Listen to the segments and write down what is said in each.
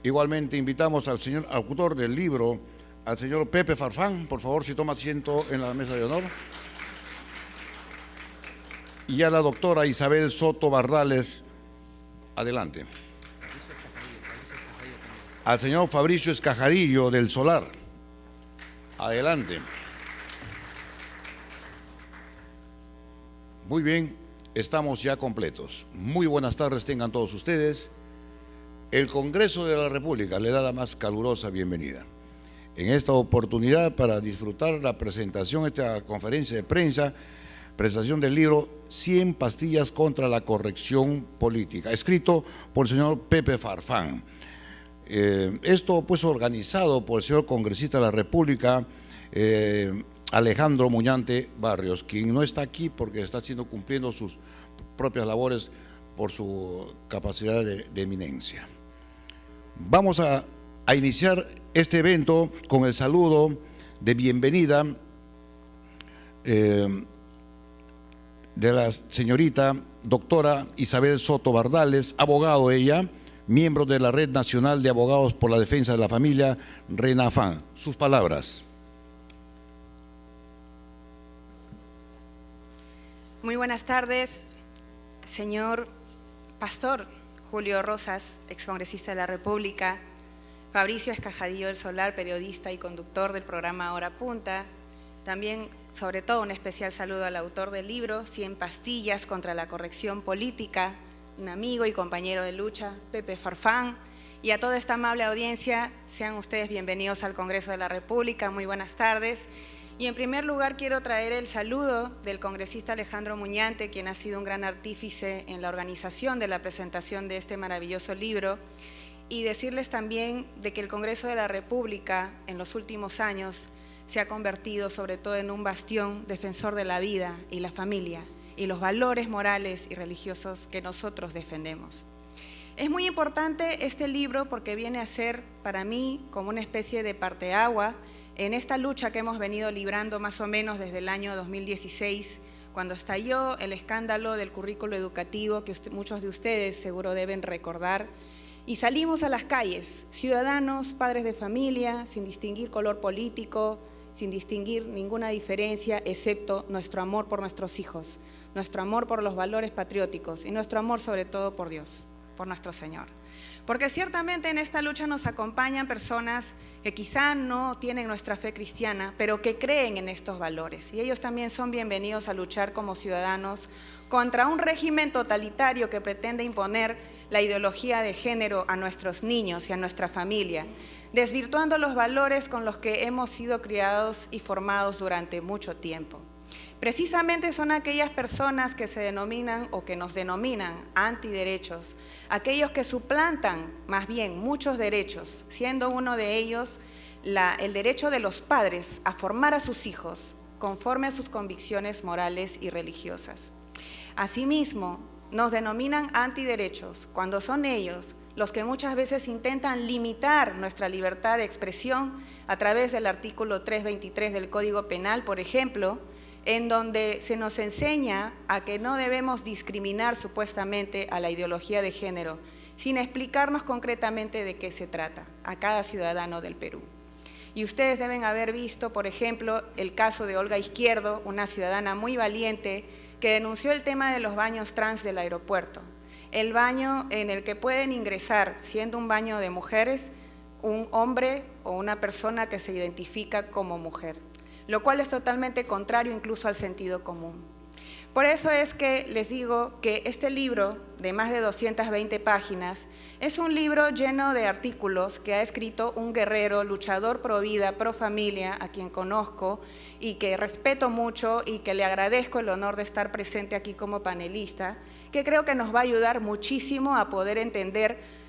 Igualmente invitamos al señor autor del libro, al señor Pepe Farfán, por favor, si toma asiento en la mesa de honor. Y a la doctora Isabel Soto Bardales, adelante. Al señor Fabricio Escajarillo del Solar, adelante. Muy bien, estamos ya completos. Muy buenas tardes tengan todos ustedes. El Congreso de la República le da la más calurosa bienvenida. En esta oportunidad, para disfrutar la presentación, esta conferencia de prensa, presentación del libro 100 pastillas contra la corrección política, escrito por el señor Pepe Farfán. Esto pues organizado por el señor congresista de la República, Alejandro Muñante Barrios, quien no está aquí porque está cumpliendo sus propias labores por su capacidad de eminencia. Vamos a iniciar este evento con el saludo de bienvenida de la señorita doctora Isabel Soto Bardales, abogado ella, miembro de la Red Nacional de Abogados por la Defensa de la Familia, RENAFAN. Sus palabras. Muy buenas tardes, señor Pastor Julio Rosas, excongresista de la República, Fabricio Escajarillo del Solar, periodista y conductor del programa Hora Punta. También, sobre todo, un especial saludo al autor del libro 100 pastillas contra la corrección política, un amigo y compañero de lucha, Pepe Farfán, y a toda esta amable audiencia, sean ustedes bienvenidos al Congreso de la República. Muy buenas tardes. Y en primer lugar quiero traer el saludo del congresista Alejandro Muñante, quien ha sido un gran artífice en la organización de la presentación de este maravilloso libro, y decirles también de que el Congreso de la República en los últimos años se ha convertido sobre todo en un bastión defensor de la vida y la familia y los valores morales y religiosos que nosotros defendemos. Es muy importante este libro porque viene a ser para mí como una especie de parteagua en esta lucha que hemos venido librando más o menos desde el año 2016, cuando estalló el escándalo del currículo educativo que muchos de ustedes seguro deben recordar, y salimos a las calles, ciudadanos, padres de familia, sin distinguir color político, sin distinguir ninguna diferencia, excepto nuestro amor por nuestros hijos, nuestro amor por los valores patrióticos y nuestro amor sobre todo por Dios, por nuestro Señor. Porque ciertamente en esta lucha nos acompañan personas que quizá no tienen nuestra fe cristiana, pero que creen en estos valores. Y ellos también son bienvenidos a luchar como ciudadanos contra un régimen totalitario que pretende imponer la ideología de género a nuestros niños y a nuestra familia, desvirtuando los valores con los que hemos sido criados y formados durante mucho tiempo. Precisamente son aquellas personas que se denominan o que nos denominan antiderechos, aquellos que suplantan más bien muchos derechos, siendo uno de ellos el derecho de los padres a formar a sus hijos conforme a sus convicciones morales y religiosas. Asimismo, nos denominan antiderechos cuando son ellos los que muchas veces intentan limitar nuestra libertad de expresión a través del artículo 323 del Código Penal, por ejemplo, en donde se nos enseña a que no debemos discriminar supuestamente a la ideología de género, sin explicarnos concretamente de qué se trata a cada ciudadano del Perú. Y ustedes deben haber visto, por ejemplo, el caso de Olga Izquierdo, una ciudadana muy valiente que denunció el tema de los baños trans del aeropuerto. El baño en el que pueden ingresar, siendo un baño de mujeres, un hombre o una persona que se identifica como mujer, lo cual es totalmente contrario incluso al sentido común. Por eso es que les digo que este libro, de más de 220 páginas, es un libro lleno de artículos que ha escrito un guerrero, luchador pro vida, pro familia, a quien conozco y que respeto mucho y que le agradezco el honor de estar presente aquí como panelista, que creo que nos va a ayudar muchísimo a poder entender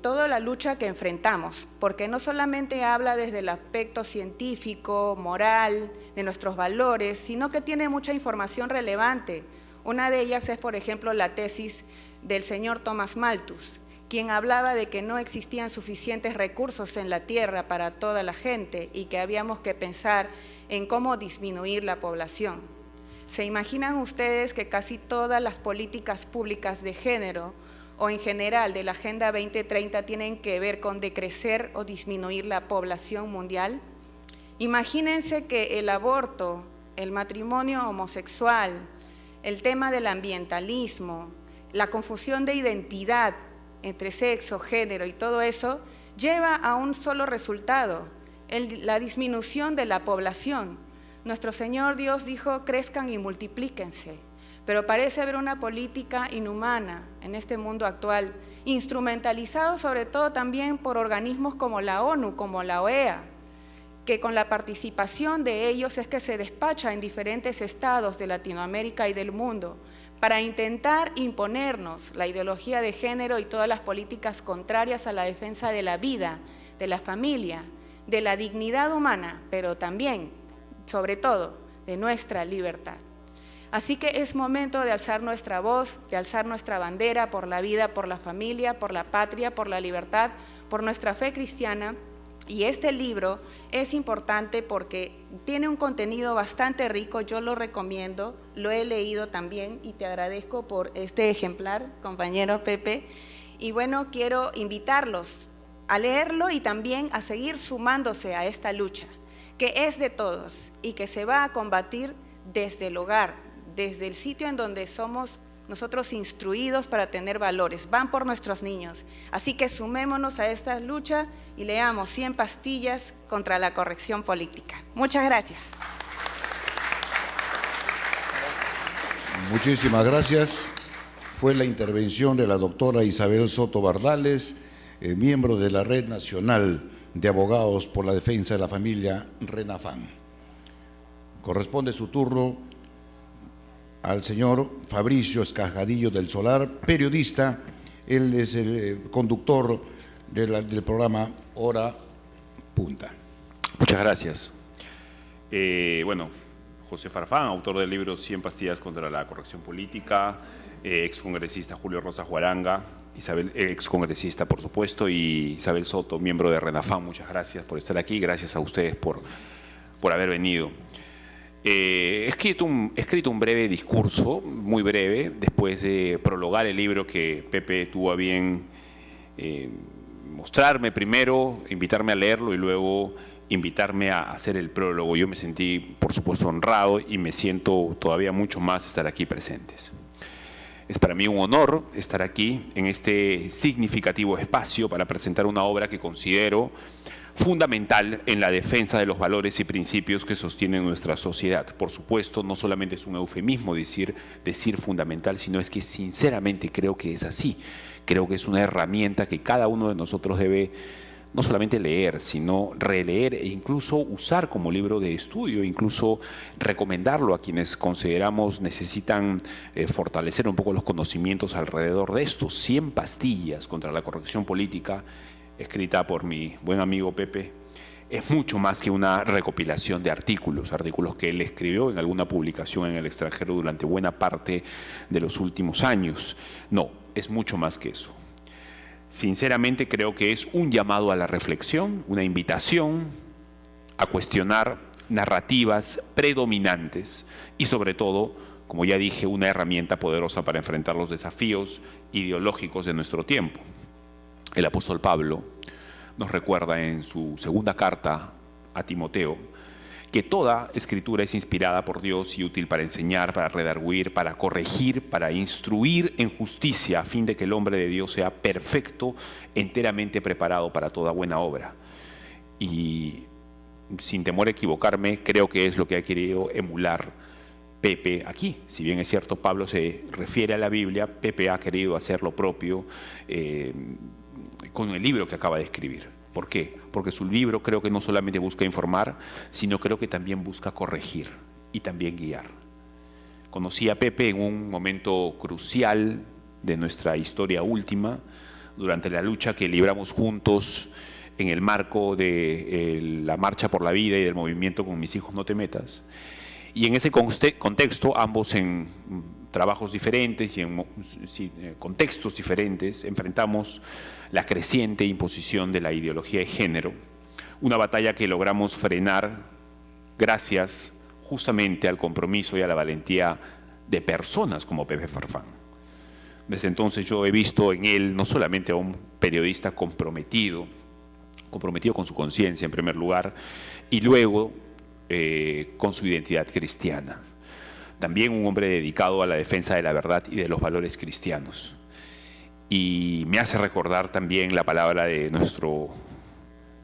toda la lucha que enfrentamos, porque no solamente habla desde el aspecto científico, moral, de nuestros valores, sino que tiene mucha información relevante. Una de ellas es, por ejemplo, la tesis del señor Thomas Malthus, quien hablaba de que no existían suficientes recursos en la tierra para toda la gente y que habíamos que pensar en cómo disminuir la población. ¿Se imaginan ustedes que casi todas las políticas públicas de género o en general de la Agenda 2030 tienen que ver con decrecer o disminuir la población mundial. Imagínense que el aborto, el matrimonio homosexual, el tema del ambientalismo, la confusión de identidad entre sexo, género y todo eso, lleva a un solo resultado, la disminución de la población. Nuestro Señor Dios dijo, crezcan y multiplíquense, pero parece haber una política inhumana en este mundo actual, instrumentalizado sobre todo también por organismos como la ONU, como la OEA, que con la participación de ellos es que se despacha en diferentes estados de Latinoamérica y del mundo para intentar imponernos la ideología de género y todas las políticas contrarias a la defensa de la vida, de la familia, de la dignidad humana, pero también, sobre todo, de nuestra libertad. Así que es momento de alzar nuestra voz, de alzar nuestra bandera por la vida, por la familia, por la patria, por la libertad, por nuestra fe cristiana. Y este libro es importante porque tiene un contenido bastante rico, yo lo recomiendo, lo he leído también y te agradezco por este ejemplar, compañero Pepe. Y bueno, quiero invitarlos a leerlo y también a seguir sumándose a esta lucha, que es de todos y que se va a combatir desde el hogar, desde el sitio en donde somos nosotros instruidos para tener valores, van por nuestros niños. Así que sumémonos a esta lucha y leamos 100 pastillas contra la corrección política. Muchas gracias. Muchísimas gracias. Fue la intervención de la doctora Isabel Soto Bardales, miembro de la Red Nacional de Abogados por la Defensa de la Familia, RENAFAM. Corresponde su turno al señor Fabricio Escajadillo del Solar, periodista. Él es el conductor del programa Hora Punta. Muchas gracias. Bueno, José Farfán, autor del libro 100 pastillas contra la corrección política, excongresista Julio Rosas Huaranga, Isabel, excongresista por supuesto, y Isabel Soto, miembro de RENAFAM. Muchas gracias por estar aquí, gracias a ustedes por haber venido. He escrito un breve discurso, muy breve, después de prologar el libro que Pepe tuvo a bien mostrarme primero, invitarme a leerlo y luego invitarme a hacer el prólogo. Yo me sentí, por supuesto, honrado y me siento todavía mucho más estar aquí presentes. Es para mí un honor estar aquí en este significativo espacio para presentar una obra que considero fundamental en la defensa de los valores y principios que sostienen nuestra sociedad. Por supuesto, no solamente es un eufemismo decir fundamental, sino es que sinceramente creo que es así. Creo que es una herramienta que cada uno de nosotros debe no solamente leer, sino releer e incluso usar como libro de estudio, incluso recomendarlo a quienes consideramos necesitan fortalecer un poco los conocimientos alrededor de esto. 100 pastillas contra la corrección política, escrita por mi buen amigo Pepe, es mucho más que una recopilación de artículos que él escribió en alguna publicación en el extranjero durante buena parte de los últimos años. No, es mucho más que eso. Sinceramente creo que es un llamado a la reflexión, una invitación a cuestionar narrativas predominantes y sobre todo, como ya dije, una herramienta poderosa para enfrentar los desafíos ideológicos de nuestro tiempo. El apóstol Pablo nos recuerda en su segunda carta a Timoteo que toda escritura es inspirada por Dios y útil para enseñar, para redarguir, para corregir, para instruir en justicia, a fin de que el hombre de Dios sea perfecto, enteramente preparado para toda buena obra. Y sin temor a equivocarme, creo que es lo que ha querido emular Pepe aquí. Si bien es cierto, Pablo se refiere a la Biblia, Pepe ha querido hacer lo propio con el libro que acaba de escribir. ¿Por qué? Porque su libro creo que no solamente busca informar, sino creo que también busca corregir y también guiar. Conocí a Pepe en un momento crucial de nuestra historia última, durante la lucha que libramos juntos en el marco de la Marcha por la Vida y del movimiento Con Mis Hijos No Te Metas. Y en ese contexto, ambos en trabajos diferentes y en contextos diferentes, enfrentamos la creciente imposición de la ideología de género, una batalla que logramos frenar gracias justamente al compromiso y a la valentía de personas como Pepe Farfán. Desde entonces yo he visto en él no solamente a un periodista comprometido con su conciencia en primer lugar, y luego con su identidad cristiana. También un hombre dedicado a la defensa de la verdad y de los valores cristianos. Y me hace recordar también la palabra de nuestro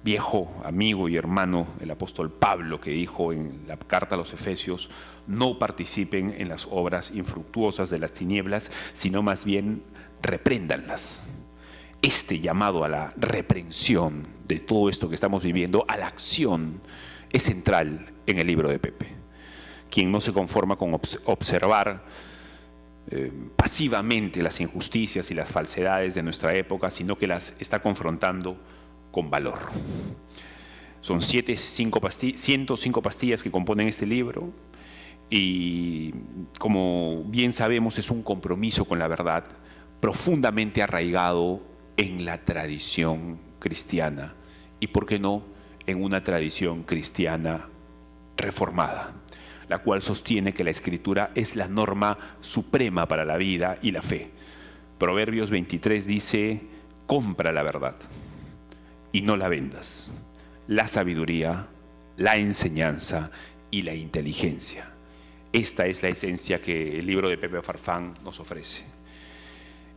viejo amigo y hermano, el apóstol Pablo, que dijo en la carta a los Efesios: no participen en las obras infructuosas de las tinieblas, sino más bien repréndanlas. Este llamado a la reprensión de todo esto que estamos viviendo, a la acción, es central en el libro de Pepe. Quien no se conforma con observar pasivamente las injusticias y las falsedades de nuestra época, sino que las está confrontando con valor. Son 105 pastillas que componen este libro, y como bien sabemos es un compromiso con la verdad profundamente arraigado en la tradición cristiana, y por qué no en una tradición cristiana reformada, la cual sostiene que la Escritura es la norma suprema para la vida y la fe. Proverbios 23 dice: compra la verdad y no la vendas, la sabiduría, la enseñanza y la inteligencia. Esta es la esencia que el libro de Pepe Farfán nos ofrece.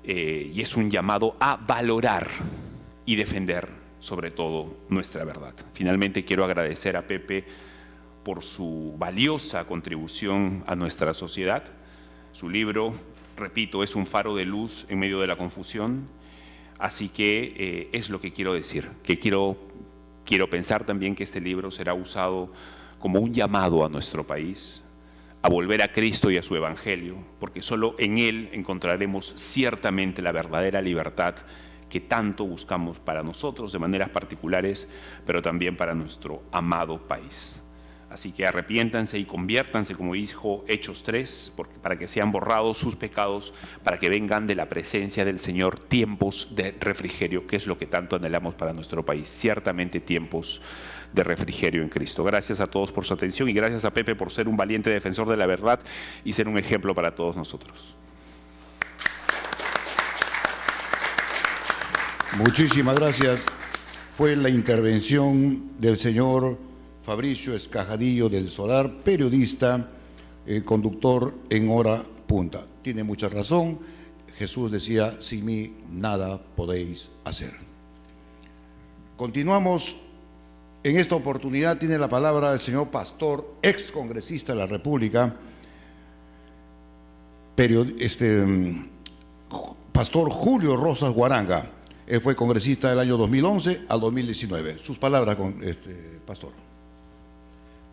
Y es un llamado a valorar y defender sobre todo nuestra verdad. Finalmente quiero agradecer a Pepe por su valiosa contribución a nuestra sociedad. Su libro, repito, es un faro de luz en medio de la confusión. Así que es lo que quiero decir, que quiero pensar también que este libro será usado como un llamado a nuestro país a volver a Cristo y a su Evangelio, porque solo en Él encontraremos ciertamente la verdadera libertad que tanto buscamos para nosotros de maneras particulares, pero también para nuestro amado país. Así que arrepiéntanse y conviértanse, como dijo Hechos 3, para que sean borrados sus pecados, para que vengan de la presencia del Señor tiempos de refrigerio, que es lo que tanto anhelamos para nuestro país. Ciertamente tiempos de refrigerio en Cristo. Gracias a todos por su atención, y gracias a Pepe por ser un valiente defensor de la verdad y ser un ejemplo para todos nosotros. Muchísimas gracias. Fue la intervención del señor Fabricio Escajadillo del Solar, periodista, conductor en Hora Punta. Tiene mucha razón. Jesús decía: sin mí nada podéis hacer. Continuamos. En esta oportunidad tiene la palabra el señor Pastor, ex congresista de la República, Pastor Julio Rosas Guaranga. Él fue congresista del año 2011 al 2019. Sus palabras, Pastor.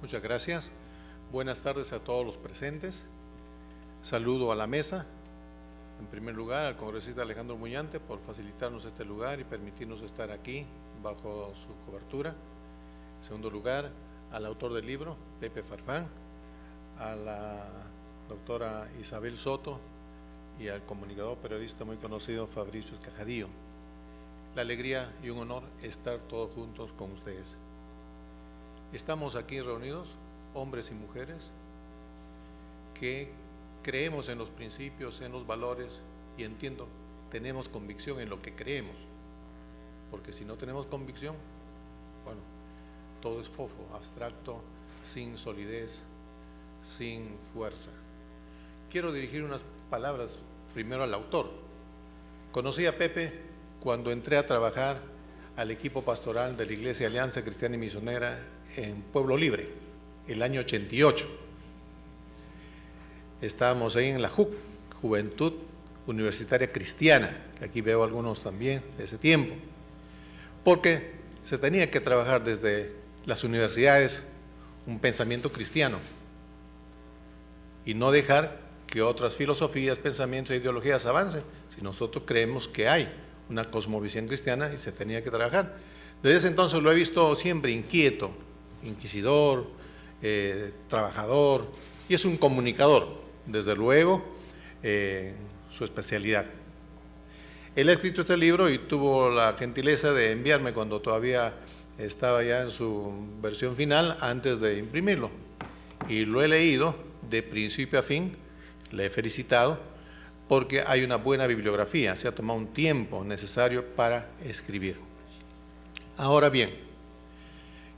Muchas gracias. Buenas tardes a todos los presentes. Saludo a la mesa. En primer lugar, al congresista Alejandro Muñante por facilitarnos este lugar y permitirnos estar aquí bajo su cobertura. En segundo lugar, al autor del libro, Pepe Farfán, a la doctora Isabel Soto y al comunicador periodista muy conocido Fabricio Escajadillo. La alegría y un honor estar todos juntos con ustedes. Estamos aquí reunidos, hombres y mujeres, que creemos en los principios, en los valores, y entiendo, tenemos convicción en lo que creemos, porque si no tenemos convicción, bueno, todo es fofo, abstracto, sin solidez, sin fuerza. Quiero dirigir unas palabras primero al autor. Conocí a Pepe cuando entré a trabajar al equipo pastoral de la Iglesia Alianza Cristiana y Misionera en Pueblo Libre, el año 88. Estábamos ahí en la JUC, Juventud Universitaria Cristiana, que aquí veo algunos también de ese tiempo, porque se tenía que trabajar desde las universidades un pensamiento cristiano y no dejar que otras filosofías, pensamientos e ideologías avancen, si nosotros creemos que hay una cosmovisión cristiana y se tenía que trabajar. Desde ese entonces lo he visto siempre inquieto, inquisidor, trabajador, y es un comunicador, desde luego, su especialidad. Él ha escrito este libro y tuvo la gentileza de enviarme cuando todavía estaba ya en su versión final, antes de imprimirlo, y lo he leído de principio a fin. Le he felicitado porque hay una buena bibliografía, se ha tomado un tiempo necesario para escribir. Ahora bien,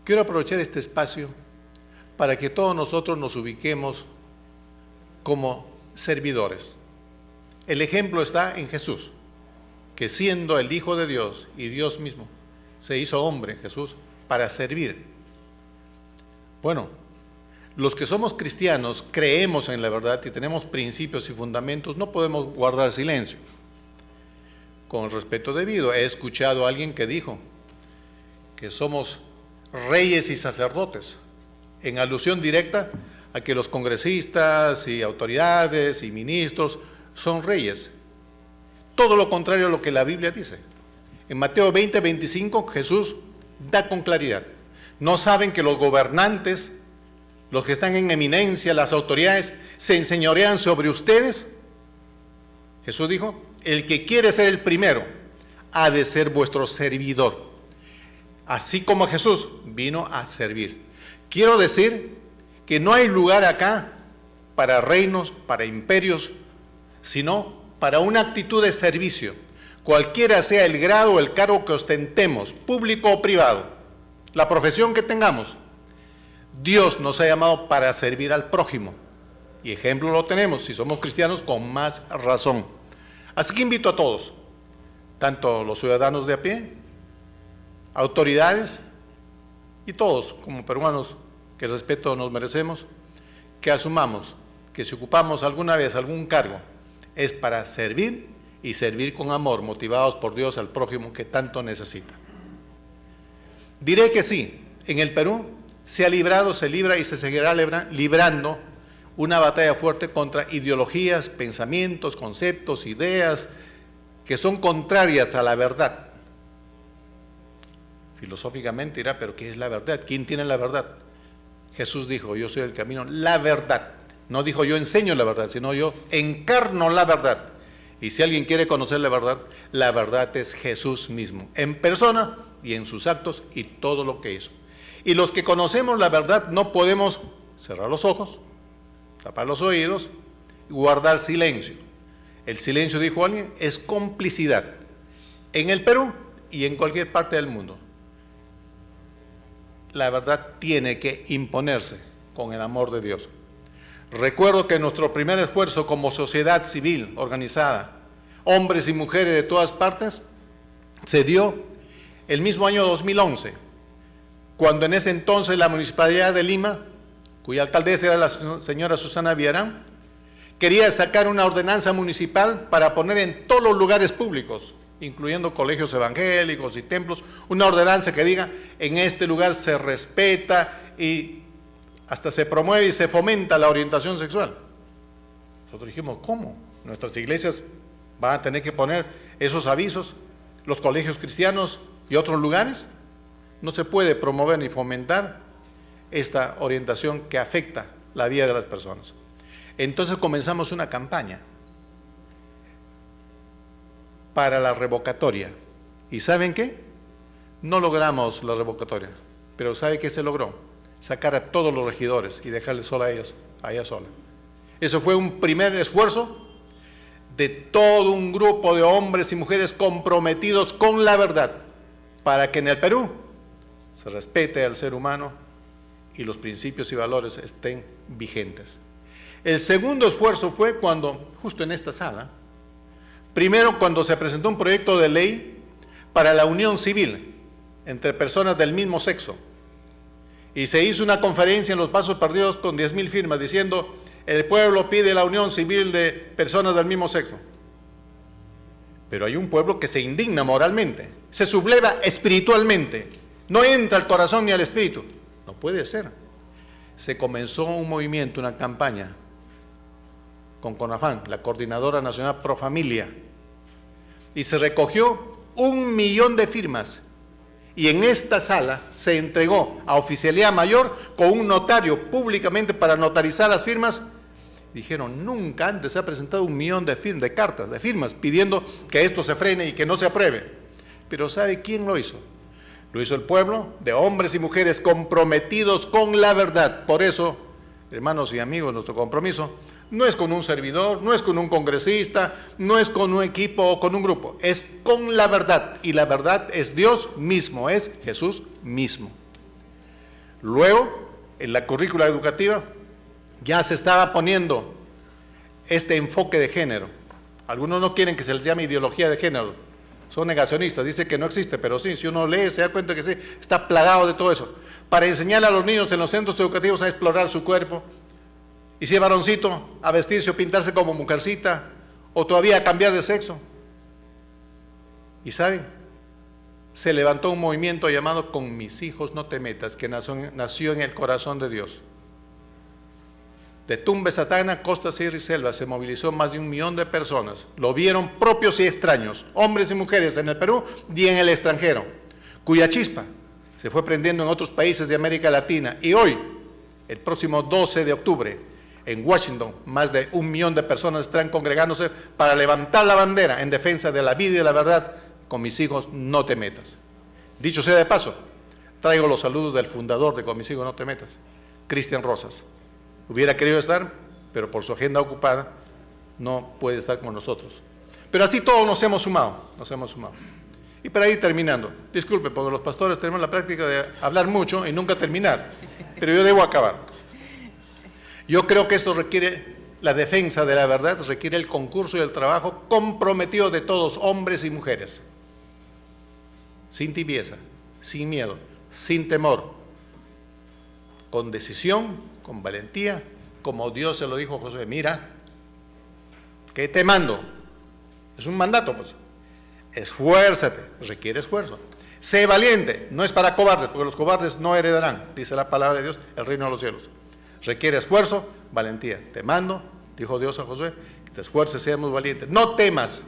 quiero aprovechar este espacio para que todos nosotros nos ubiquemos como servidores. El ejemplo está en Jesús, que siendo el Hijo de Dios y Dios mismo, se hizo hombre, Jesús, para servir. Bueno, los que somos cristianos, creemos en la verdad y tenemos principios y fundamentos, no podemos guardar silencio. Con el respeto debido, he escuchado a alguien que dijo que somos reyes y sacerdotes, en alusión directa a que los congresistas y autoridades y ministros son reyes. Todo lo contrario a lo que la Biblia dice. En Mateo 20:25 Jesús da con claridad: ¿no saben que los gobernantes, los que están en eminencia, las autoridades, se enseñorean sobre ustedes? Jesús dijo: el que quiere ser el primero ha de ser vuestro servidor. Así como Jesús vino a servir. Quiero decir que no hay lugar acá para reinos, para imperios, sino para una actitud de servicio, cualquiera sea el grado o el cargo que ostentemos, público o privado, la profesión que tengamos. Dios nos ha llamado para servir al prójimo, y ejemplo lo tenemos, si somos cristianos, con más razón. Así que invito a todos, tanto los ciudadanos de a pie, autoridades y todos como peruanos que respeto nos merecemos, que asumamos que si ocupamos alguna vez algún cargo es para servir y servir con amor, motivados por Dios al prójimo que tanto necesita. Diré que sí, en el Perú se ha librado, se libra y se seguirá librando una batalla fuerte contra ideologías, pensamientos, conceptos, ideas que son contrarias a la verdad. Filosóficamente dirá, pero ¿qué es la verdad? ¿Quién tiene la verdad? Jesús dijo: yo soy el camino, la verdad. No dijo yo enseño la verdad, sino yo encarno la verdad. Y si alguien quiere conocer la verdad es Jesús mismo, en persona y en sus actos y todo lo que hizo. Y los que conocemos la verdad no podemos cerrar los ojos, tapar los oídos y guardar silencio. El silencio, dijo alguien, es complicidad. En el Perú y en cualquier parte del mundo, la verdad tiene que imponerse con el amor de Dios. Recuerdo que nuestro primer esfuerzo como sociedad civil organizada, hombres y mujeres de todas partes, se dio el mismo año 2011, cuando en ese entonces la Municipalidad de Lima, cuya alcaldesa era la señora Susana Villarán, quería sacar una ordenanza municipal para poner en todos los lugares públicos, incluyendo colegios evangélicos y templos, una ordenanza que diga: en este lugar se respeta y hasta se promueve y se fomenta la orientación sexual. Nosotros dijimos: ¿cómo? Nuestras iglesias van a tener que poner esos avisos, los colegios cristianos y otros lugares. No se puede promover ni fomentar esta orientación que afecta la vida de las personas. Entonces comenzamos una campaña para la revocatoria. ¿Y saben qué? No logramos la revocatoria, pero ¿sabe qué se logró? Sacar a todos los regidores y dejarles sola a ella sola. Eso fue un primer esfuerzo de todo un grupo de hombres y mujeres comprometidos con la verdad, para que en el Perú se respete al ser humano y los principios y valores estén vigentes. El segundo esfuerzo fue cuando, justo en esta sala, primero cuando se presentó un proyecto de ley para la unión civil entre personas del mismo sexo, y se hizo una conferencia en Los Pasos Perdidos con 10,000 firmas diciendo: el pueblo pide la unión civil de personas del mismo sexo. Pero hay un pueblo que se indigna moralmente, se subleva espiritualmente, no entra al corazón ni al espíritu. No puede ser. Se comenzó un movimiento, una campaña con CONAFAN, la Coordinadora Nacional Pro Familia, y se recogió 1 millón de firmas. Y en esta sala se entregó a Oficialía Mayor con un notario públicamente para notarizar las firmas. Dijeron: nunca antes se ha presentado 1 millón de cartas, de firmas, pidiendo que esto se frene y que no se apruebe. Pero ¿sabe quién lo hizo? Lo hizo el pueblo, de hombres y mujeres comprometidos con la verdad. Por eso, hermanos y amigos, nuestro compromiso No es con un servidor, no es con un congresista, no es con un equipo o con un grupo, es con la verdad. Y la verdad es Dios mismo, es Jesús mismo. Luego, en la currícula educativa, ya se estaba poniendo este enfoque de género. Algunos no quieren que se les llame ideología de género, son negacionistas, dicen que no existe, pero sí, si uno lee se da cuenta que sí, está plagado de todo eso. Para enseñar a los niños en los centros educativos a explorar su cuerpo, y si es varoncito, a vestirse o pintarse como mujercita, o todavía a cambiar de sexo. Y saben, se levantó un movimiento llamado Con mis hijos no te metas, que nació en el corazón de Dios. De Tumbes a Tacna, Costa, Sierra y Selva se movilizó más de 1 millón de personas. Lo vieron propios y extraños, hombres y mujeres en el Perú y en el extranjero, cuya chispa se fue prendiendo en otros países de América Latina. Y hoy, el próximo 12 de octubre, en Washington, más de 1 millón de personas están congregándose para levantar la bandera en defensa de la vida y de la verdad. Con mis hijos no te metas. Dicho sea de paso, traigo los saludos del fundador de Con mis hijos no te metas, Cristian Rosas. Hubiera querido estar, pero por su agenda ocupada no puede estar con nosotros. Pero así todos nos hemos sumado. Y para ir terminando, disculpe, porque los pastores tenemos la práctica de hablar mucho y nunca terminar, pero yo debo acabar. Yo creo que esto requiere, la defensa de la verdad requiere el concurso y el trabajo comprometido de todos, hombres y mujeres, sin tibieza, sin miedo, sin temor, con decisión, con valentía, como Dios se lo dijo a Josué: mira, ¿qué te mando? Es un mandato, pues. Esfuérzate, requiere esfuerzo. Sé valiente, no es para cobardes, porque los cobardes no heredarán, dice la palabra de Dios, el reino de los cielos. Requiere esfuerzo, valentía. Te mando, dijo Dios a Josué, que te esfuerces, seamos valientes. No temas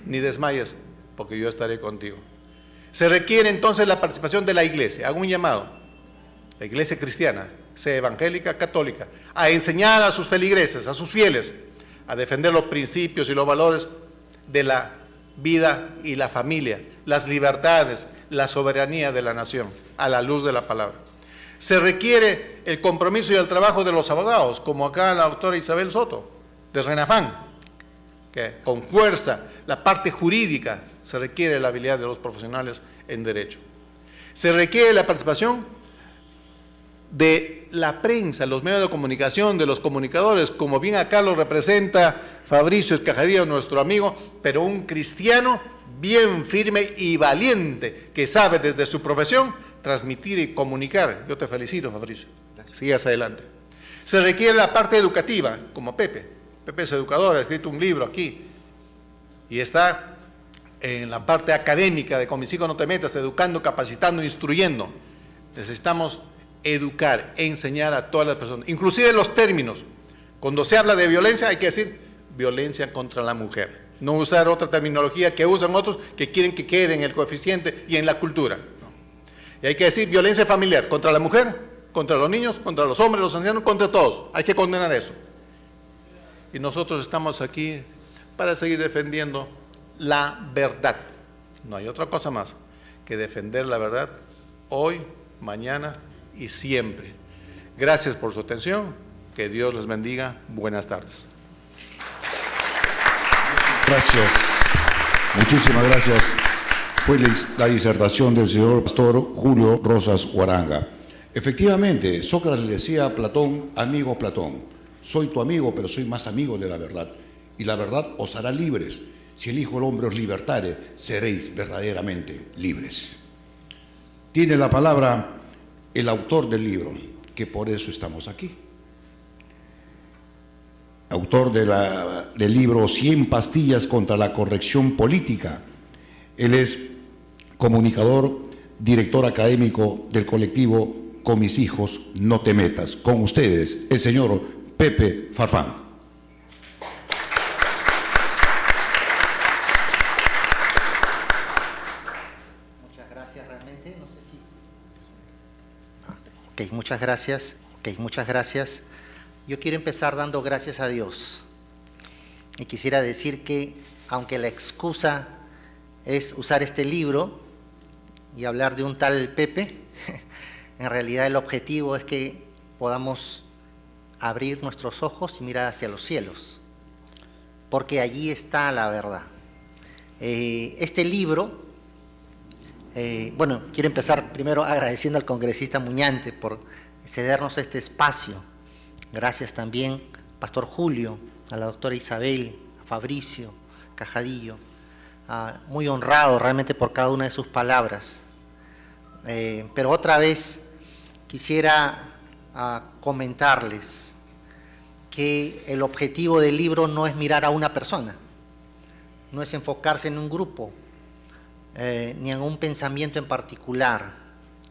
ni desmayes, porque yo estaré contigo. Se requiere entonces la participación de la iglesia. Hago un llamado, la iglesia cristiana, sea evangélica, católica, a enseñar a sus feligreses, a sus fieles, a defender los principios y los valores de la vida y la familia, las libertades, la soberanía de la nación, a la luz de la palabra. Se requiere el compromiso y el trabajo de los abogados, como acá la doctora Isabel Soto, de Renafán, que con fuerza, la parte jurídica, se requiere la habilidad de los profesionales en derecho. Se requiere la participación de la prensa, los medios de comunicación, de los comunicadores, como bien acá lo representa Fabricio Escajadillo, nuestro amigo, pero un cristiano bien firme y valiente, que sabe desde su profesión transmitir y comunicar. Yo te felicito, Fabricio. Sigas adelante. Se requiere la parte educativa, como Pepe. Pepe es educador, ha escrito un libro aquí y está en la parte académica de Con mis hijos no te metas, educando, capacitando, instruyendo. Necesitamos educar, enseñar a todas las personas, inclusive los términos. Cuando se habla de violencia hay que decir violencia contra la mujer, no usar otra terminología que usan otros que quieren que quede en el coeficiente y en la cultura. Y hay que decir violencia familiar contra la mujer, contra los niños, contra los hombres, los ancianos, contra todos. Hay que condenar eso. Y nosotros estamos aquí para seguir defendiendo la verdad. No hay otra cosa más que defender la verdad hoy, mañana y siempre. Gracias por su atención. Que Dios les bendiga. Buenas tardes. Gracias. Muchísimas gracias. Fue la disertación del señor pastor Julio Rosas Huaranga. Efectivamente, Sócrates le decía a Platón: amigo Platón, soy tu amigo, pero soy más amigo de la verdad. Y la verdad os hará libres. Si el Hijo del Hombre os libertare, seréis verdaderamente libres. Tiene la palabra el autor del libro, que por eso estamos aquí. Autor del libro 100 pastillas contra la corrección política. Él es comunicador, director académico del colectivo Con mis hijos no te metas. Con ustedes, el señor Pepe Farfán. Muchas gracias realmente, no sé si... muchas gracias. Yo quiero empezar dando gracias a Dios. Y quisiera decir que, aunque la excusa es usar este libro y hablar de un tal Pepe, en realidad el objetivo es que podamos abrir nuestros ojos y mirar hacia los cielos, porque allí está la verdad. Este libro, bueno, quiero empezar primero agradeciendo al congresista Muñante por cedernos este espacio. Gracias también, Pastor Julio, a la doctora Isabel, a Fabricio Cajadillo, muy honrado realmente por cada una de sus palabras. Pero otra vez quisiera comentarles que el objetivo del libro no es mirar a una persona, no es enfocarse en un grupo, ni en un pensamiento en particular.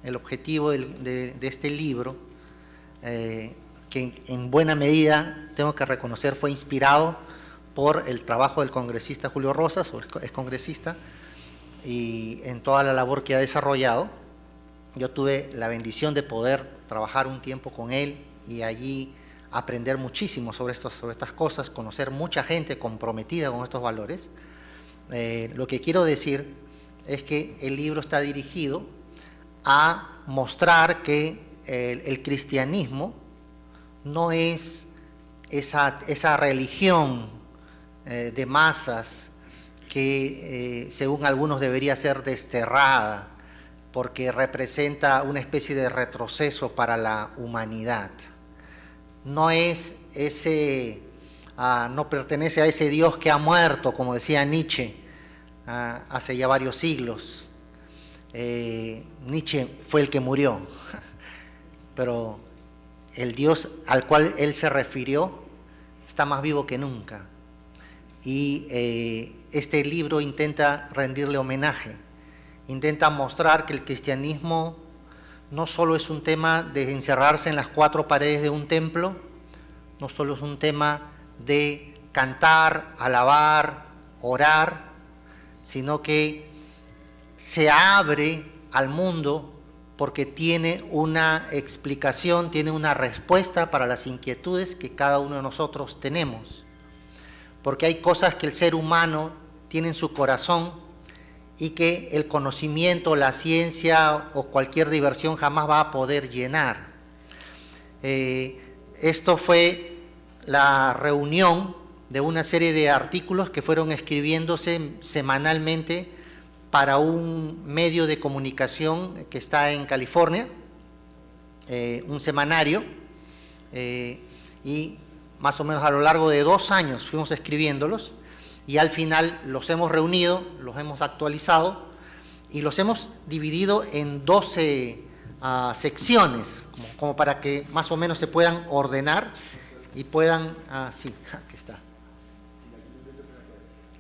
El objetivo de este libro, que en buena medida, tengo que reconocer, fue inspirado por el trabajo del congresista Julio Rosas, o es congresista, y en toda la labor que ha desarrollado. Yo tuve la bendición de poder trabajar un tiempo con él y allí aprender muchísimo sobre estas cosas, conocer mucha gente comprometida con estos valores. Lo que quiero decir es que el libro está dirigido a mostrar que el cristianismo no es esa religión de masas que según algunos debería ser desterrada porque representa una especie de retroceso para la humanidad. No es no pertenece a ese Dios que ha muerto, como decía Nietzsche hace ya varios siglos. Nietzsche fue el que murió, pero el Dios al cual él se refirió está más vivo que nunca. Y este libro intenta rendirle homenaje, intenta mostrar que el cristianismo no solo es un tema de encerrarse en las cuatro paredes de un templo, no solo es un tema de cantar, alabar, orar, sino que se abre al mundo porque tiene una explicación, tiene una respuesta para las inquietudes que cada uno de nosotros tenemos. Porque hay cosas que el ser humano tiene en su corazón y que el conocimiento, la ciencia o cualquier diversión jamás va a poder llenar. Esto fue la reunión de una serie de artículos que fueron escribiéndose semanalmente para un medio de comunicación que está en California, un semanario, y más o menos a lo largo de 2 años fuimos escribiéndolos, y al final los hemos reunido, los hemos actualizado y los hemos dividido en 12 secciones, como para que más o menos se puedan ordenar y puedan... sí, aquí está.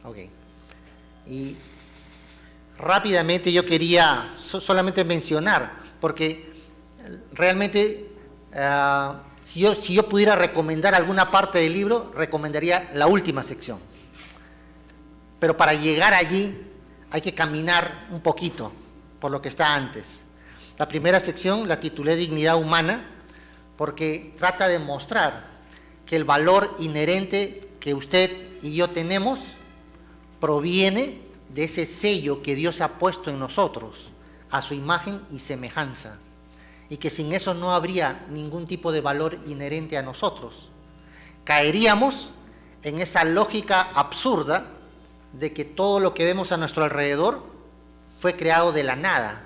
Ok. Y rápidamente yo quería solamente mencionar, porque realmente si yo pudiera recomendar alguna parte del libro, recomendaría la última sección. Pero para llegar allí hay que caminar un poquito por lo que está antes. La primera sección la titulé Dignidad Humana, porque trata de mostrar que el valor inherente que usted y yo tenemos proviene de ese sello que Dios ha puesto en nosotros, a su imagen y semejanza, y que sin eso no habría ningún tipo de valor inherente a nosotros. Caeríamos en esa lógica absurda de que todo lo que vemos a nuestro alrededor fue creado de la nada,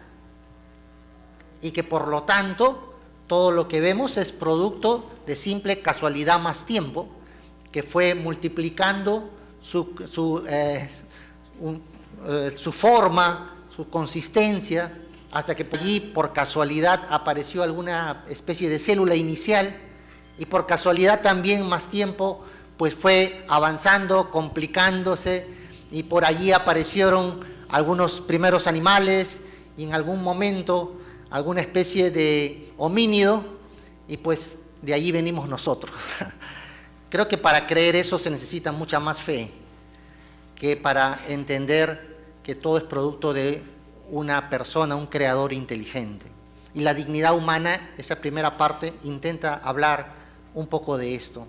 y que por lo tanto todo lo que vemos es producto de simple casualidad más tiempo, que fue multiplicando su forma, su consistencia, hasta que allí por casualidad apareció alguna especie de célula inicial, y por casualidad también más tiempo pues fue avanzando, complicándose, y por allí aparecieron algunos primeros animales y en algún momento alguna especie de homínido, y pues de allí venimos nosotros. Creo que para creer eso se necesita mucha más fe que para entender que todo es producto de una persona, un creador inteligente. Y la dignidad humana, esa primera parte, intenta hablar un poco de esto.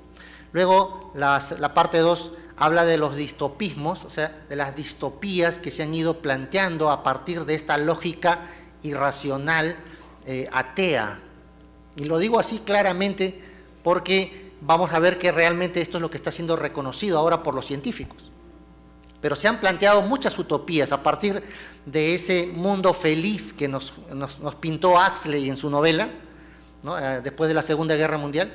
Luego, la parte 2 habla de los distopismos, o sea, de las distopías que se han ido planteando a partir de esta lógica irracional, atea. Y lo digo así claramente porque vamos a ver que realmente esto es lo que está siendo reconocido ahora por los científicos. Pero se han planteado muchas utopías a partir de ese mundo feliz que nos pintó Huxley en su novela, ¿no? Después de la Segunda Guerra Mundial,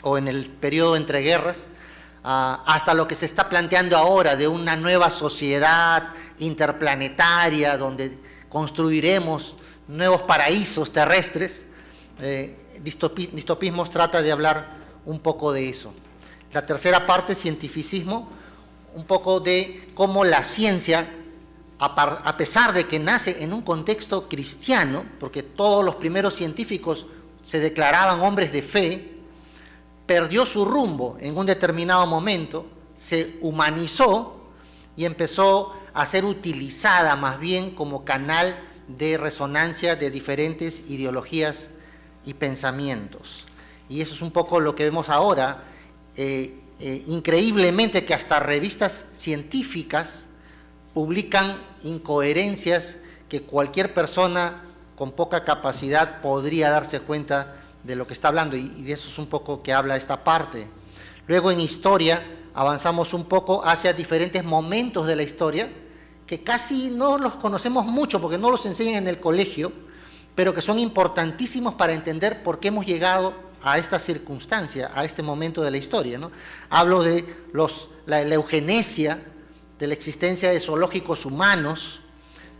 o en el periodo entre guerras, hasta lo que se está planteando ahora de una nueva sociedad interplanetaria donde construiremos nuevos paraísos terrestres. Distopismos trata de hablar un poco de eso. La tercera parte, cientificismo, un poco de cómo la ciencia, a pesar de que nace en un contexto cristiano, porque todos los primeros científicos se declaraban hombres de fe, perdió su rumbo en un determinado momento, se humanizó y empezó a ser utilizada más bien como canal de resonancia de diferentes ideologías y pensamientos. Y eso es un poco lo que vemos ahora, increíblemente que hasta revistas científicas publican incoherencias que cualquier persona con poca capacidad podría darse cuenta de lo que está hablando, y de eso es un poco que habla esta parte. Luego en historia avanzamos un poco hacia diferentes momentos de la historia que casi no los conocemos mucho porque no los enseñan en el colegio, pero que son importantísimos para entender por qué hemos llegado a esta circunstancia, a este momento de la historia, ¿no? Hablo de la eugenesia, de la existencia de zoológicos humanos,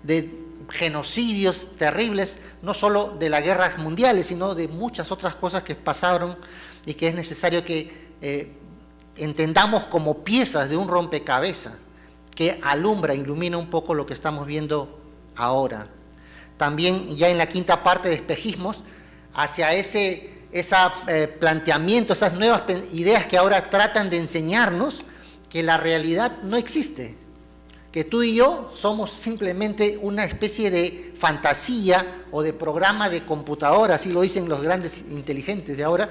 de genocidios terribles, no solo de las guerras mundiales, sino de muchas otras cosas que pasaron y que es necesario que entendamos como piezas de un rompecabezas que ilumina un poco lo que estamos viendo ahora. También ya en la quinta parte de espejismos, hacia ese planteamiento, esas nuevas ideas que ahora tratan de enseñarnos que la realidad no existe, que tú y yo somos simplemente una especie de fantasía o de programa de computadora, así lo dicen los grandes inteligentes de ahora,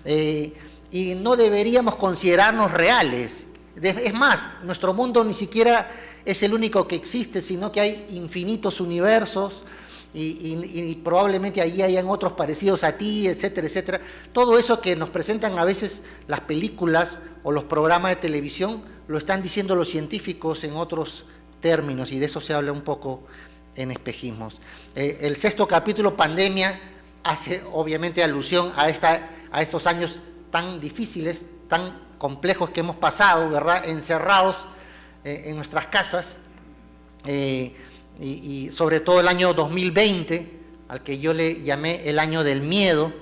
y no deberíamos considerarnos reales. Es más, nuestro mundo ni siquiera es el único que existe, sino que hay infinitos universos y probablemente allí hayan otros parecidos a ti, etcétera, etcétera. Todo eso que nos presentan a veces las películas o los programas de televisión lo están diciendo los científicos en otros términos, y de eso se habla un poco en espejismos. El sexto capítulo, pandemia, hace obviamente alusión a estos años tan difíciles, tan complejos que hemos pasado, ¿verdad? Encerrados en nuestras casas, y sobre todo el año 2020, al que yo le llamé el año del miedo,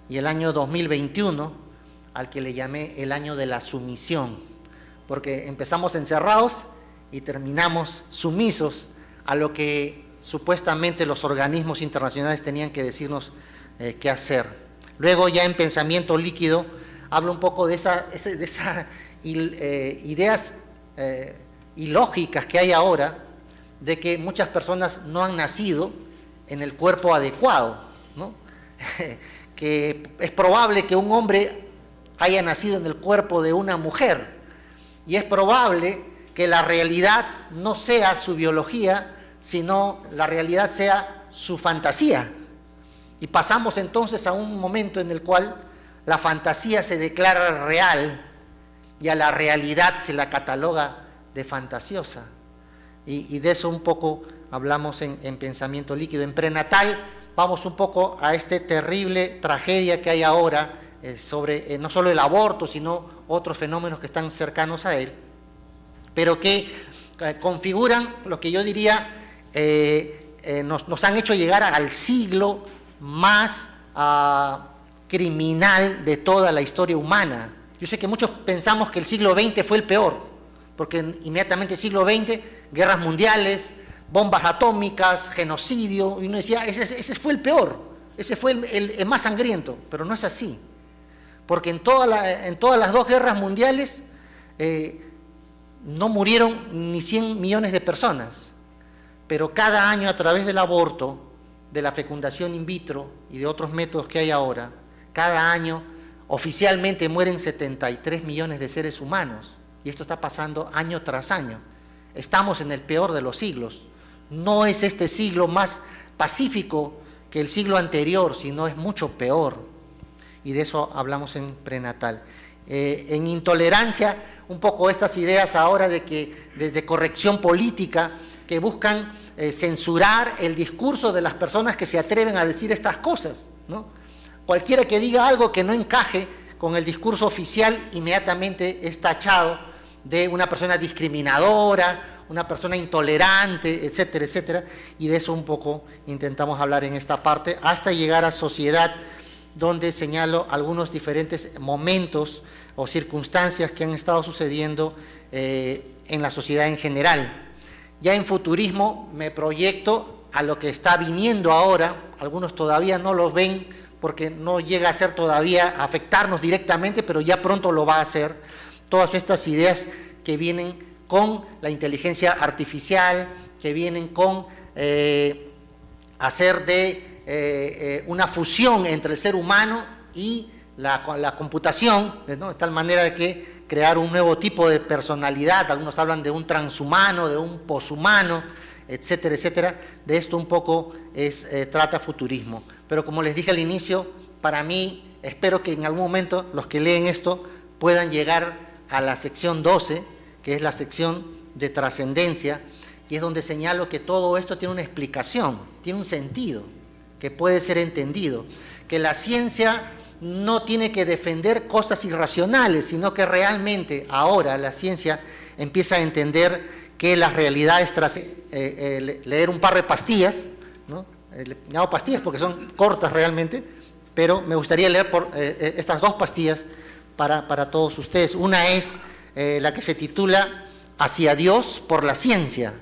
y el año 2021, al que le llamé el año de la sumisión, porque empezamos encerrados y terminamos sumisos a lo que supuestamente los organismos internacionales tenían que decirnos qué hacer. Luego ya en pensamiento líquido hablo un poco de esas ideas ilógicas que hay ahora, de que muchas personas no han nacido en el cuerpo adecuado, ¿no? Que es probable que un hombre haya nacido en el cuerpo de una mujer, y es probable que la realidad no sea su biología, sino la realidad sea su fantasía. Y pasamos entonces a un momento en el cual la fantasía se declara real y a la realidad se la cataloga de fantasiosa. Y de eso un poco hablamos en pensamiento líquido. En prenatal vamos un poco a esta terrible tragedia que hay ahora sobre no solo el aborto, sino otros fenómenos que están cercanos a él, pero que configuran lo que yo diría, nos han hecho llegar al siglo más criminal de toda la historia humana. Yo sé que muchos pensamos que el siglo XX fue el peor, porque inmediatamente el siglo XX, guerras mundiales, bombas atómicas, genocidio, y uno decía, ese fue el peor, ese fue el más sangriento, pero no es así, porque en todas las dos guerras mundiales no murieron ni 100 millones de personas, pero cada año a través del aborto, de la fecundación in vitro y de otros métodos que hay ahora, cada año oficialmente mueren 73 millones de seres humanos, y esto está pasando año tras año. Estamos en el peor de los siglos. No es este siglo más pacífico que el siglo anterior, sino es mucho peor. y de eso hablamos en prenatal. En intolerancia, un poco estas ideas ahora de corrección política que buscan censurar el discurso de las personas que se atreven a decir estas cosas, ¿no? Cualquiera que diga algo que no encaje con el discurso oficial inmediatamente es tachado de una persona discriminadora, una persona intolerante, etcétera, etcétera, y de eso un poco intentamos hablar en esta parte, hasta llegar a sociedad, donde señalo algunos diferentes momentos o circunstancias que han estado sucediendo en la sociedad en general. Ya en futurismo me proyecto a lo que está viniendo ahora, algunos todavía no lo ven porque no llega a ser todavía a afectarnos directamente, pero ya pronto lo va a hacer. Todas estas ideas que vienen con la inteligencia artificial, que vienen con hacer de una fusión entre el ser humano y la computación, ¿no? De tal manera de que crear un nuevo tipo de personalidad, algunos hablan de un transhumano, de un poshumano, etcétera, etcétera. De esto un poco trata futurismo. Pero como les dije al inicio, para mí, espero que en algún momento los que leen esto puedan llegar a la sección 12, que es la sección de trascendencia, y es donde señalo que todo esto tiene una explicación, tiene un sentido, que puede ser entendido, que la ciencia no tiene que defender cosas irracionales, sino que realmente ahora la ciencia empieza a entender que las realidades leer un par de pastillas, ¿no? Le llamo pastillas porque son cortas realmente, pero me gustaría leer estas dos pastillas para todos ustedes. Una es la que se titula Hacia Dios por la ciencia,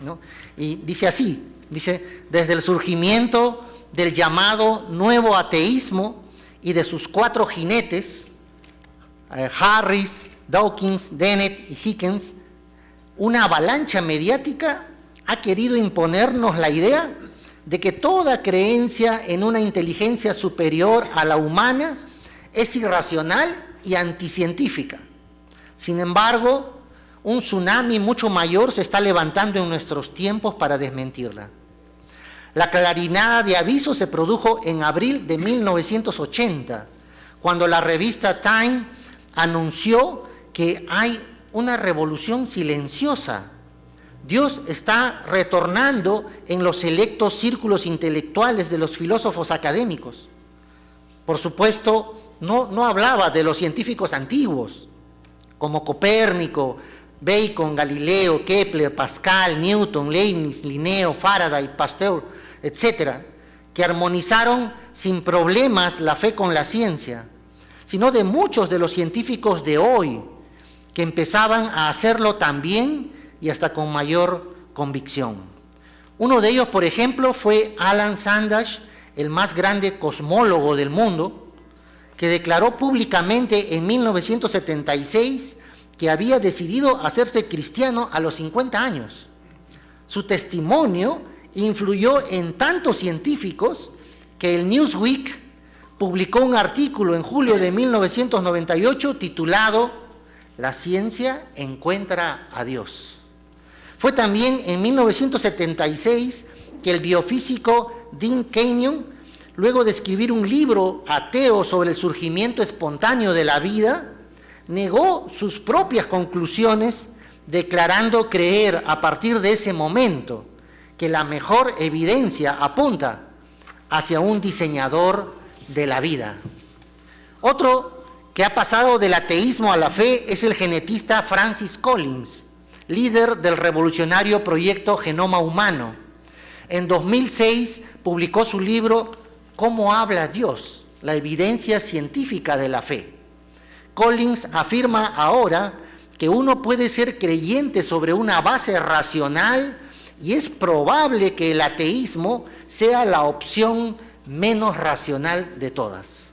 ¿no? Y dice así, dice: desde el surgimiento del llamado nuevo ateísmo y de sus 4 jinetes, Harris, Dawkins, Dennett y Higgins, una avalancha mediática ha querido imponernos la idea de que toda creencia en una inteligencia superior a la humana es irracional y anticientífica. Sin embargo, un tsunami mucho mayor se está levantando en nuestros tiempos para desmentirla. La clarinada de aviso se produjo en abril de 1980, cuando la revista Time anunció que hay una revolución silenciosa. Dios está retornando en los selectos círculos intelectuales de los filósofos académicos. Por supuesto, no hablaba de los científicos antiguos, como Copérnico, Bacon, Galileo, Kepler, Pascal, Newton, Leibniz, Linneo, Faraday, Pasteur, etcétera, que armonizaron sin problemas la fe con la ciencia, sino de muchos de los científicos de hoy, que empezaban a hacerlo también y hasta con mayor convicción. Uno de ellos, por ejemplo, fue Alan Sandage, el más grande cosmólogo del mundo, que declaró públicamente en 1976 que había decidido hacerse cristiano a los 50 años. Su testimonio influyó en tantos científicos que el Newsweek publicó un artículo en julio de 1998 titulado La ciencia encuentra a Dios. Fue también en 1976 que el biofísico Dean Kenyon, luego de escribir un libro ateo sobre el surgimiento espontáneo de la vida, negó sus propias conclusiones, declarando creer a partir de ese momento que la mejor evidencia apunta hacia un diseñador de la vida. Otro que ha pasado del ateísmo a la fe es el genetista Francis Collins, líder del revolucionario proyecto Genoma Humano. En 2006 publicó su libro ¿Cómo habla Dios? La evidencia científica de la fe. Collins afirma ahora que uno puede ser creyente sobre una base racional y es probable que el ateísmo sea la opción menos racional de todas.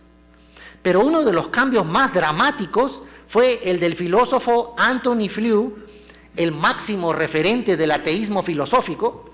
Pero uno de los cambios más dramáticos fue el del filósofo Anthony Flew, el máximo referente del ateísmo filosófico.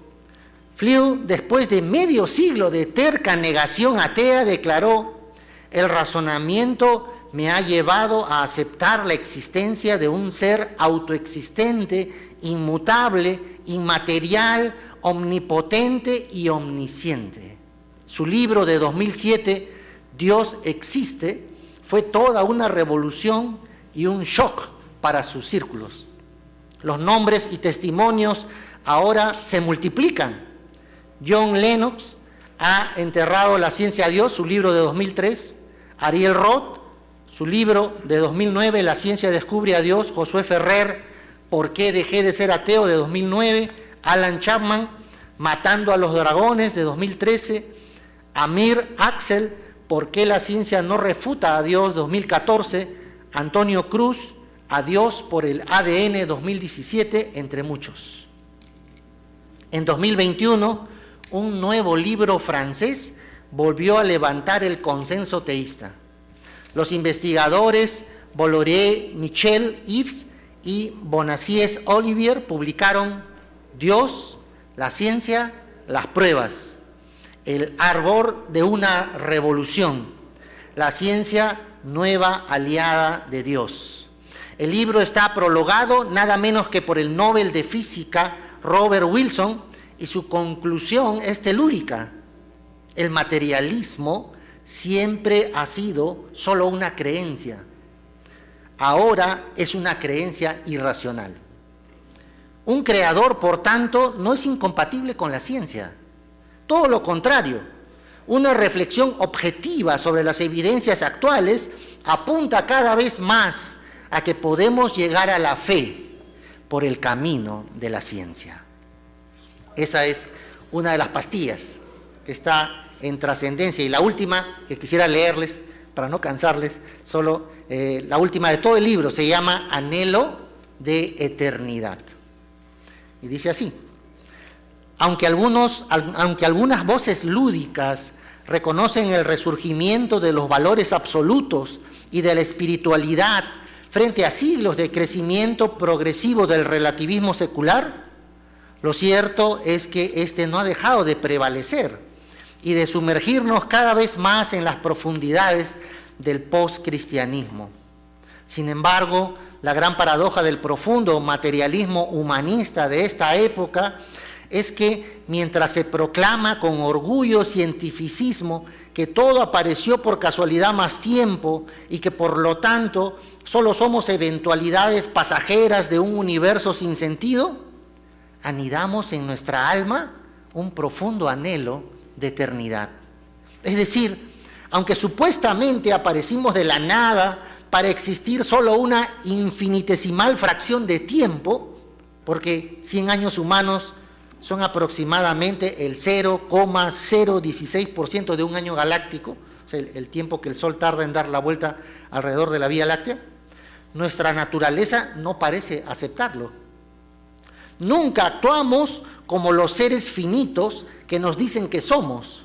Flew, después de medio siglo de terca negación atea, declaró: el razonamiento me ha llevado a aceptar la existencia de un ser autoexistente, inmutable, inmaterial, omnipotente y omnisciente. Su libro de 2007, Dios existe, fue toda una revolución y un shock para sus círculos. Los nombres y testimonios ahora se multiplican. John Lennox ha enterrado La ciencia a Dios, su libro de 2003. Ariel Roth, su libro de 2009, La ciencia descubre a Dios. Josué Ferrer, ¿Por qué dejé de ser ateo?, de 2009. Alan Chapman, Matando a los dragones, de 2013. Amir Axel, ¿Por qué la ciencia no refuta a Dios?, 2014. Antonio Cruz, A Dios por el ADN, 2017, entre muchos. En 2021, un nuevo libro francés volvió a levantar el consenso teísta. Los investigadores Bolloré, Michel Yves y Bonacieux Olivier publicaron Dios, la ciencia, las pruebas, el árbol de una revolución, la ciencia nueva aliada de Dios. El libro está prologado nada menos que por el Nobel de Física Robert Wilson, y su conclusión es telúrica. El materialismo siempre ha sido solo una creencia. Ahora es una creencia irracional. Un creador, por tanto, no es incompatible con la ciencia. Todo lo contrario. Una reflexión objetiva sobre las evidencias actuales apunta cada vez más a que podemos llegar a la fe por el camino de la ciencia. Esa es una de las pastillas que está en Trascendencia. Y la última que quisiera leerles, para no cansarles, solo la última de todo el libro, se llama Anhelo de Eternidad. Y dice así: aunque algunas voces lúdicas reconocen el resurgimiento de los valores absolutos y de la espiritualidad frente a siglos de crecimiento progresivo del relativismo secular, lo cierto es que este no ha dejado de prevalecer y de sumergirnos cada vez más en las profundidades del postcristianismo. Sin embargo, la gran paradoja del profundo materialismo humanista de esta época es que mientras se proclama con orgullo cientificismo que todo apareció por casualidad más tiempo y que por lo tanto solo somos eventualidades pasajeras de un universo sin sentido, anidamos en nuestra alma un profundo anhelo de eternidad. Es decir, aunque supuestamente aparecimos de la nada para existir solo una infinitesimal fracción de tiempo, porque 100 años humanos son aproximadamente el 0,016% de un año galáctico, o sea, el tiempo que el Sol tarda en dar la vuelta alrededor de la Vía Láctea, nuestra naturaleza no parece aceptarlo. Nunca actuamos como los seres finitos que nos dicen que somos.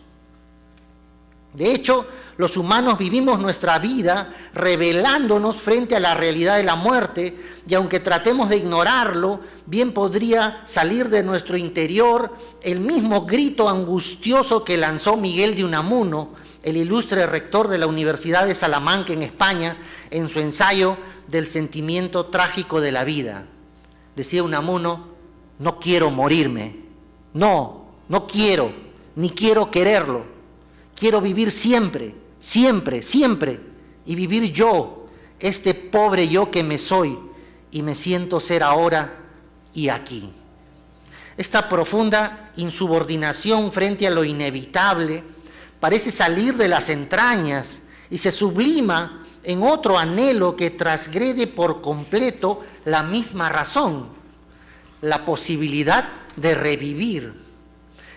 De hecho, los humanos vivimos nuestra vida rebelándonos frente a la realidad de la muerte, y aunque tratemos de ignorarlo, bien podría salir de nuestro interior el mismo grito angustioso que lanzó Miguel de Unamuno, el ilustre rector de la Universidad de Salamanca en España, en su ensayo del sentimiento trágico de la vida. Decía Unamuno: no quiero morirme, no quiero, ni quiero quererlo. Quiero vivir siempre, siempre, siempre, y vivir yo, este pobre yo que me soy, y me siento ser ahora y aquí. Esta profunda insubordinación frente a lo inevitable parece salir de las entrañas y se sublima en otro anhelo que transgrede por completo la misma razón: la posibilidad de revivir.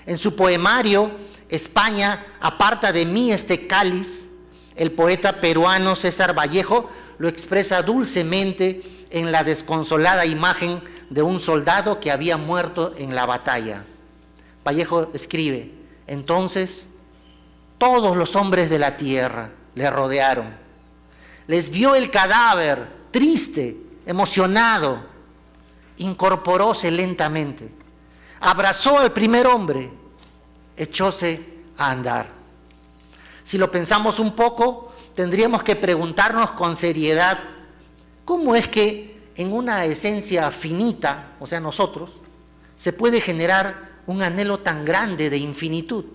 En su poemario España aparta de mí este cáliz, el poeta peruano César Vallejo lo expresa dulcemente en la desconsolada imagen de un soldado que había muerto en la batalla. Vallejo escribe: entonces todos los hombres de la tierra le rodearon. Les vio el cadáver, triste, emocionado. Incorporóse lentamente, abrazó al primer hombre, echóse a andar. Si lo pensamos un poco, tendríamos que preguntarnos con seriedad: ¿cómo es que en una esencia finita, o sea nosotros, se puede generar un anhelo tan grande de infinitud?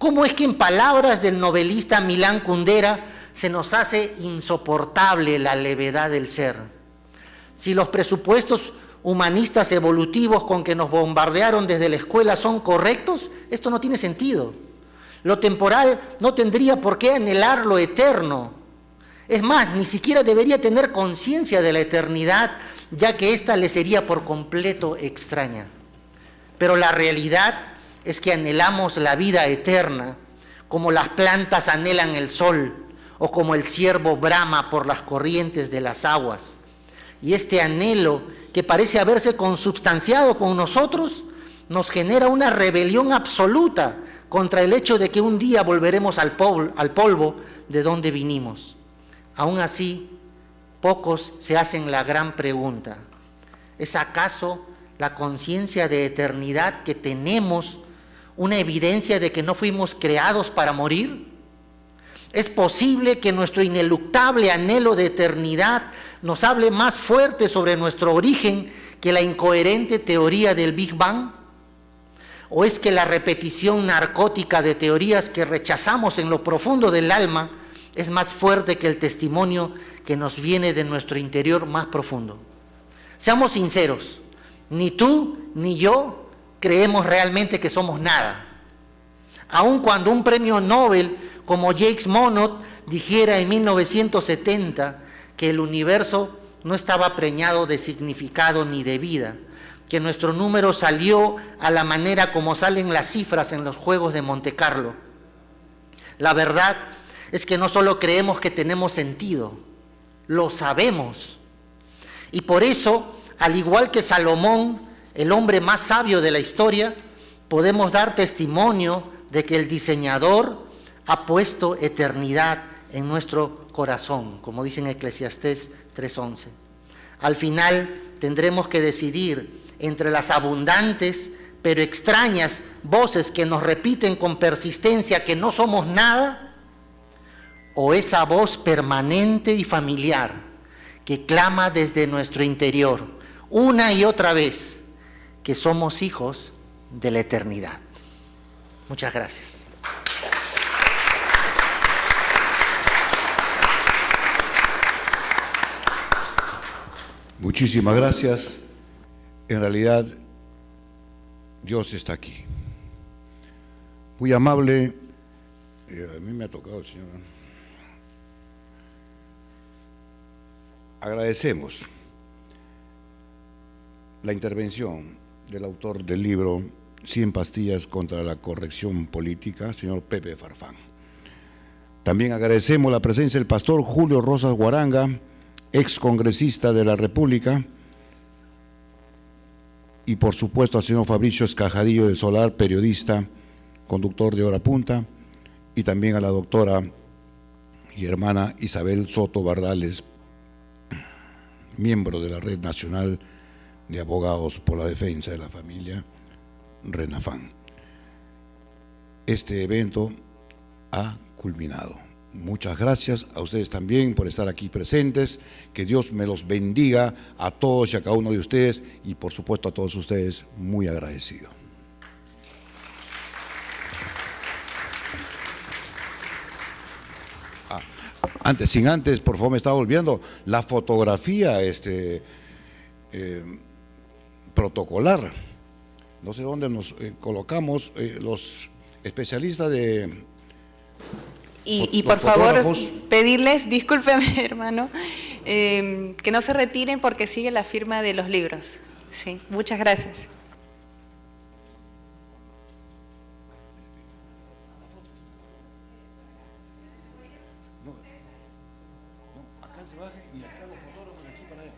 ¿Cómo es que en palabras del novelista Milán Kundera se nos hace insoportable la levedad del ser? Si los presupuestos humanistas evolutivos con que nos bombardearon desde la escuela son correctos, esto no tiene sentido. Lo temporal no tendría por qué anhelar lo eterno. Es más, ni siquiera debería tener conciencia de la eternidad, ya que ésta le sería por completo extraña. Pero la realidad es que anhelamos la vida eterna, como las plantas anhelan el sol, o como el ciervo brama por las corrientes de las aguas. Y este anhelo, que parece haberse consubstanciado con nosotros, nos genera una rebelión absoluta contra el hecho de que un día volveremos al polvo de donde vinimos. Aún así, pocos se hacen la gran pregunta: ¿es acaso la conciencia de eternidad que tenemos una evidencia de que no fuimos creados para morir? ¿Es posible que nuestro ineluctable anhelo de eternidad nos hable más fuerte sobre nuestro origen que la incoherente teoría del Big Bang? ¿O es que la repetición narcótica de teorías que rechazamos en lo profundo del alma es más fuerte que el testimonio que nos viene de nuestro interior más profundo? Seamos sinceros, ni tú ni yo creemos realmente que somos nada. Aun cuando un premio Nobel como Jacques Monod dijera en 1970 que el universo no estaba preñado de significado ni de vida, que nuestro número salió a la manera como salen las cifras en los juegos de Monte Carlo. La verdad es que no solo creemos que tenemos sentido, lo sabemos. Y por eso, al igual que Salomón, el hombre más sabio de la historia, podemos dar testimonio de que el diseñador ha puesto eternidad en nuestro corazón, como dice en Eclesiastés 3:11. Al final tendremos que decidir entre las abundantes pero extrañas voces que nos repiten con persistencia que no somos nada, o esa voz permanente y familiar que clama desde nuestro interior una y otra vez que somos hijos de la eternidad. Muchas gracias. Muchísimas gracias. En realidad, Dios está aquí. Muy amable. A mí me ha tocado el Señor. Agradecemos la intervención del autor del libro 100 pastillas contra la corrección política, señor Pepe Farfán. También agradecemos la presencia del pastor Julio Rosas Guaranga, ex congresista de la República, y por supuesto al señor Fabricio Escajadillo del Solar, periodista, conductor de Hora Punta, y también a la doctora y hermana Isabel Soto Bardales, miembro de la Red Nacional de Abogados por la Defensa de la Familia, RENAFAN. Este evento ha culminado. Muchas gracias a ustedes también por estar aquí presentes. Que Dios me los bendiga a todos y a cada uno de ustedes, y por supuesto a todos ustedes, muy agradecido. Sin antes, por favor, me estaba olvidando la fotografía protocolar. No sé dónde nos colocamos los especialistas de... Y por favor, pedirles, discúlpeme hermano, que no se retiren porque sigue la firma de los libros. Sí, muchas gracias. Acá se baje y acá los fotógrafos de aquí para allá.